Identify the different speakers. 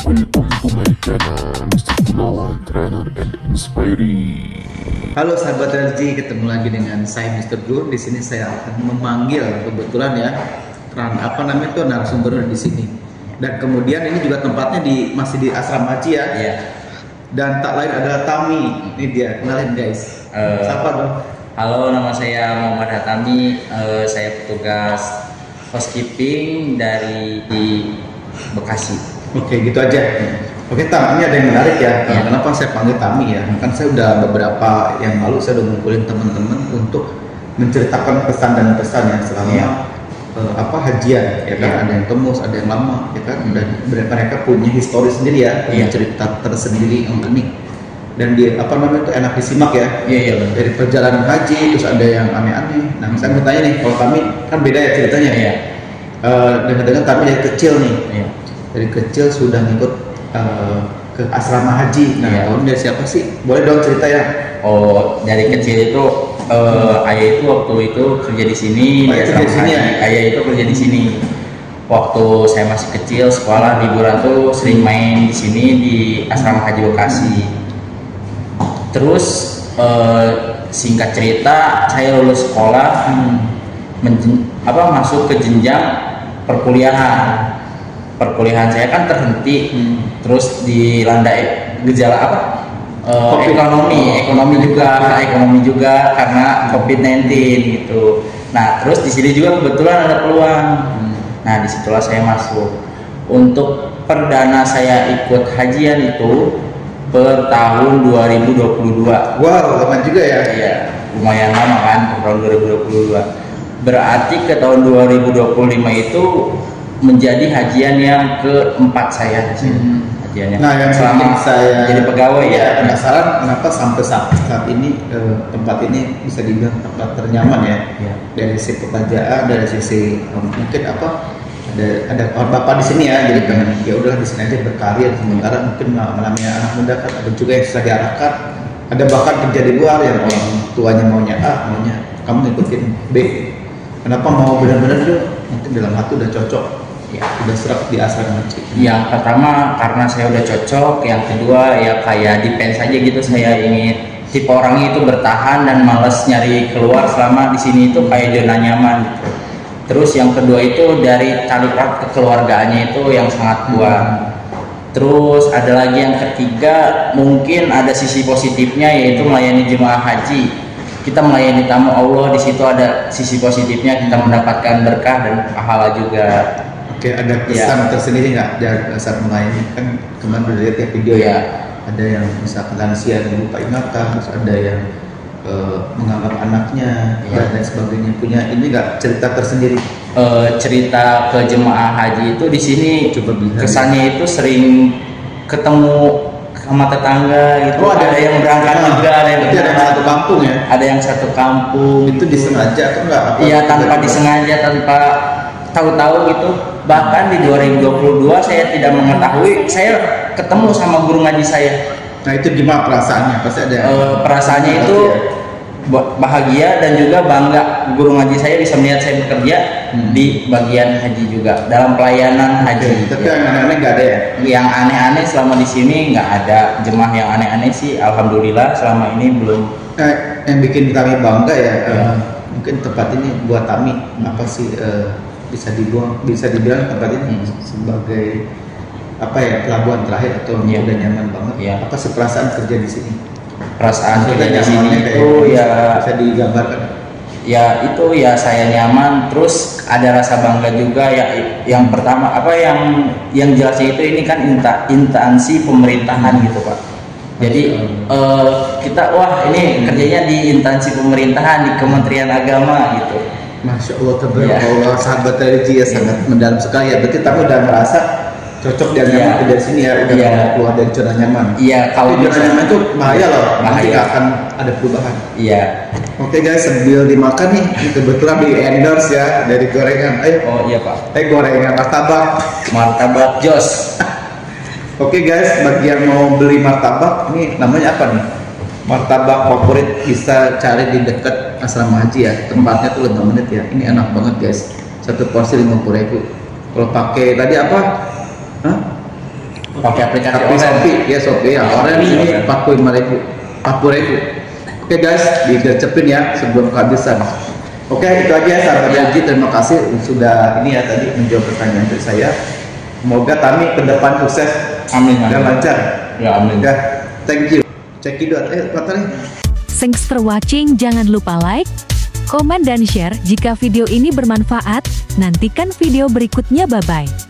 Speaker 1: Welcome to my channel, Mr. Gunawan, trainer and inspiring.
Speaker 2: Halo sahabat energi, ketemu lagi dengan saya Mr. Gur. Di sini saya akan memanggil kebetulan ya, narasumber di sini. Dan kemudian ini juga tempatnya masih di asrama haji ya.
Speaker 3: Iya.
Speaker 2: Dan tak lain adalah Tami. Ini dia, kenalin guys. Siapa dong?
Speaker 3: Halo, nama saya Muhammad Hatami. Saya petugas housekeeping di Bekasi.
Speaker 2: Oke, gitu aja. Oke, Tam, ini ada yang menarik ya. Kenapa saya panggil Tami ya? Kan saya udah beberapa yang lalu saya udah ngumpulin teman-teman untuk menceritakan pesan dan pesan yang selama hajian ya kan. Ada yang tembus, ada yang lama ya kan. Dan mereka punya histori sendiri ya, punya cerita tersendiri yang unik. Dan itu enak disimak ya.
Speaker 3: Iya.
Speaker 2: Dari perjalanan haji terus ada yang aneh-aneh. Nah, saya mau tanya nih, kalau Tami kan beda ya ceritanya.
Speaker 3: Iya.
Speaker 2: Dengan Tami dari kecil nih.
Speaker 3: Iya.
Speaker 2: Dari kecil sudah ngikut ke asrama haji. Nah, tahun dari siapa sih? Boleh dong cerita ya?
Speaker 3: Oh, dari kecil itu ayah itu waktu itu kerja di sini.
Speaker 2: Di sini ya?
Speaker 3: Ayah itu kerja di sini. Waktu saya masih kecil, sekolah liburan tuh sering main di sini di asrama haji Bekasi. Terus singkat cerita, saya lulus sekolah, masuk ke jenjang perkuliahan. Perkuliahan saya kan terhenti, terus dilanda gejala ekonomi juga karena COVID-19 gitu. Nah, terus di sini juga kebetulan ada peluang. Nah, disitulah saya masuk. Untuk perdana saya ikut hajian itu per tahun 2022.
Speaker 2: Wow, lama juga ya?
Speaker 3: Iya, lumayan lama kan, tahun 2022. Berarti ke tahun 2025 itu menjadi hajian yang keempat saya di sini. Hajian
Speaker 2: Nah, yang selama saya
Speaker 3: jadi pegawai ya.
Speaker 2: Penasaran kenapa sampai saat ini tempat ini bisa dibilang tempat ternyaman ya. Dari sisi pekerjaan, dari sisi mungkin ada orang bapak di sini ya, jadi pengen ya udahlah di sini aja berkarir. Sementara mungkin namanya anak muda kan ada juga yang sudah diarahkan, ada bahkan kerja di luar yang orang tuanya maunya A, maunya kamu ngikutin B. Kenapa mau benar-benar tuh mungkin dalam hati udah cocok ya, udah serap di asrama haji?
Speaker 3: Yang pertama karena saya udah cocok, yang kedua ya kayak depends aja gitu. Saya ingin tipe orangnya itu bertahan dan malas nyari keluar selama di sini itu kayak zona nyaman gitu. Terus yang kedua itu dari tali erat kekeluargaannya itu yang sangat kuat. Terus ada lagi yang ketiga, mungkin ada sisi positifnya yaitu melayani jemaah haji. Kita melayani tamu Allah, di situ ada sisi positifnya, kita mendapatkan berkah dan pahala juga.
Speaker 2: Oke, ada pesan tersendiri nggak saat melayani? Kan kemarin udah lihat ya video ya, ada yang misalkan lansia dan lupa ingatan, terus ada yang menganggap anaknya dan lain sebagainya. Punya ini nggak cerita tersendiri?
Speaker 3: Cerita ke jemaah haji itu di sini kesannya itu sering ketemu sama tetangga gitu. Ada yang berangkat juga, ada yang
Speaker 2: satu kampung ya.
Speaker 3: Ada yang satu kampung.
Speaker 2: Itu disengaja atau enggak?
Speaker 3: Iya, tanpa disengaja, tanpa tahu-tahu gitu. Bahkan di 2022 saya tidak mengetahui, saya ketemu sama guru ngaji saya.
Speaker 2: Nah, itu gimana perasaannya? Pasti ada.
Speaker 3: Perasaannya itu bahagia dan juga bangga. Guru ngaji saya bisa melihat saya bekerja di bagian haji juga, dalam pelayanan haji.
Speaker 2: Tapi yang aneh-aneh nggak ada ya?
Speaker 3: Yang aneh-aneh selama di sini nggak ada. Jemaah yang aneh-aneh sih alhamdulillah selama ini belum.
Speaker 2: Yang bikin kami bangga ya, mungkin tempat ini buat kami apa sih, bisa dibilang tempat ini sebagai pelabuhan terakhir atau udah nyaman banget. Apa sih perasaan kerja di sini?
Speaker 3: Perasaan kerja di sini itu ya
Speaker 2: bisa digambarkan.
Speaker 3: Ya itu ya saya nyaman, terus ada rasa bangga juga ya. Yang pertama yang jelasnya itu ini kan instansi pemerintahan gitu Pak. Jadi kita ini kerjanya di instansi pemerintahan, di Kementerian Agama gitu.
Speaker 2: Masya Allah, tabarakallah, sahabat religi ya, sangat mendalam sekali ya. Berarti kamu udah merasa cocok dan nyaman dari sini ya, udah mau keluar dari zona nyaman.
Speaker 3: Iya, kalau
Speaker 2: zona nyaman itu bahaya loh, nanti nggak akan ada perubahan.
Speaker 3: Iya.
Speaker 2: Oke guys, sambil dimakan nih, kebetulan di endorse ya dari gorengan. Ayo.
Speaker 3: Oh iya Pak.
Speaker 2: Gorengan martabak
Speaker 3: Jos.
Speaker 2: Oke guys, bagi yang mau beli martabak, ini namanya apa nih? Martabak favorit, bisa cari di dekat asrama haji ya. Tempatnya tuh 5 menit ya. Ini enak banget guys. Satu porsi 50.000. Kalau pakai tadi apa?
Speaker 3: pakai aplikasi
Speaker 2: Tapi Shopee ya, Shopee ya. Orange
Speaker 3: Shopee,
Speaker 2: ini
Speaker 3: ya.
Speaker 2: 40.000. Oke guys, digercepin ya sebelum kehabisan. Oke, itu aja sahabat
Speaker 3: Ya.
Speaker 2: LG. Terima kasih sudah ini ya tadi menjawab pertanyaan dari saya. Semoga Tami ke depan sukses
Speaker 3: Amin,
Speaker 2: dan
Speaker 3: amin.
Speaker 2: lancar.
Speaker 3: Ya, amin.
Speaker 2: Ya, thank you. Cekidot. Patari.
Speaker 4: Thanks for watching, jangan lupa like, komen dan share jika video ini bermanfaat. Nantikan video berikutnya, bye-bye.